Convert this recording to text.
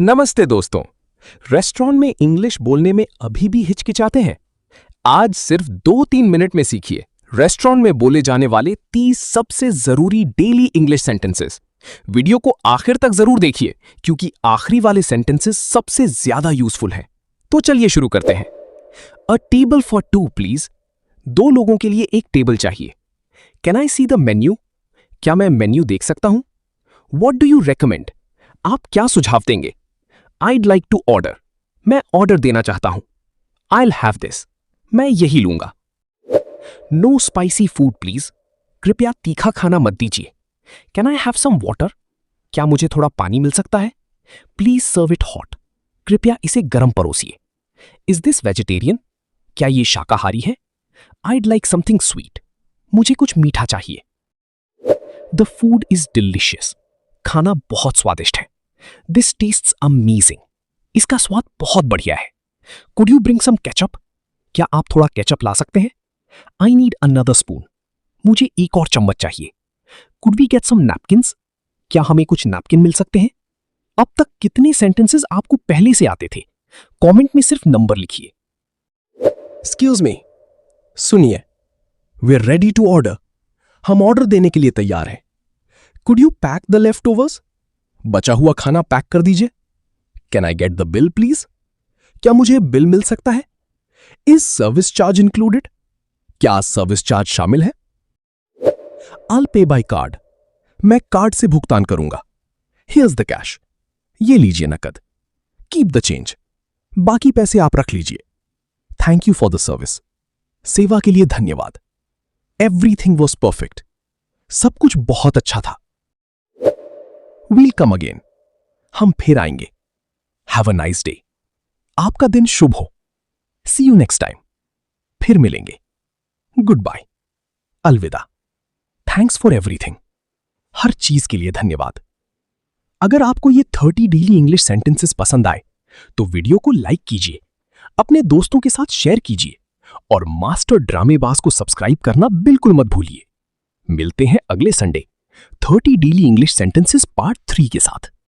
नमस्ते दोस्तों। रेस्टोरेंट में इंग्लिश बोलने में अभी भी हिचकिचाते हैं? आज सिर्फ 2-3 मिनट में सीखिए रेस्टोरेंट में बोले जाने वाले 30 सबसे जरूरी डेली इंग्लिश सेंटेंसेस। वीडियो को आखिर तक जरूर देखिए क्योंकि आखिरी वाले सेंटेंसेस सबसे ज्यादा यूजफुल हैं। तो चलिए शुरू करते हैं। अ टेबल फॉर 2 प्लीज। 2 लोगों के लिए एक टेबल चाहिए। Can I see the menu? क्या मैं मेन्यू देख सकता हूं? What do you recommend? आप क्या सुझाव देंगे? I'd like to order. मैं ऑर्डर देना चाहता हूं। I'll have this. मैं यही लूंगा। No spicy food please. कृपया तीखा खाना मत दीजिए। Can I have some water? क्या मुझे थोड़ा पानी मिल सकता है? Please serve it hot. कृपया इसे गर्म परोसिए। Is this vegetarian? क्या ये शाकाहारी है? I'd like something sweet. मुझे कुछ मीठा चाहिए। The food is delicious. खाना बहुत स्वादिष्ट है। This tastes amazing. इसका स्वाद बहुत बढ़िया है। Could you bring some ketchup? क्या आप थोड़ा केचप ला सकते हैं? I need another spoon. मुझे एक और चम्मच चाहिए। Could we get some napkins? क्या हमें कुछ नैपकिन मिल सकते हैं? अब तक कितने सेंटेंसेस आपको पहले से आते थे? कमेंट में सिर्फ नंबर लिखिए। Excuse me. सुनिए। We're ready to order. हम ऑर्डर देने के लिए तैयार हैं। Could you pack the leftovers? बचा हुआ खाना पैक कर दीजिए। Can I get the bill please? क्या मुझे बिल मिल सकता है? Is service charge included? क्या सर्विस चार्ज शामिल है? I'll pay by card. मैं कार्ड से भुगतान करूंगा। Here's the cash. ये लीजिए नकद। Keep the change. बाकी पैसे आप रख लीजिए। Thank you for the service. सेवा के लिए धन्यवाद। Everything was perfect. सब कुछ बहुत अच्छा था। We'll come again. हम फिर आएंगे। Have a nice day. आपका दिन शुभ हो। See you next time. फिर मिलेंगे। Goodbye. अलविदा। Thanks for everything. हर चीज के लिए धन्यवाद। अगर आपको ये 30 डेली इंग्लिश सेंटेंसेस पसंद आए तो वीडियो को लाइक कीजिए, अपने दोस्तों के साथ शेयर कीजिए और मास्टर ड्रामेबाज को सब्सक्राइब करना बिल्कुल मत भूलिए। मिलते हैं अगले Sunday 30 daily English sentences part 3 के साथ।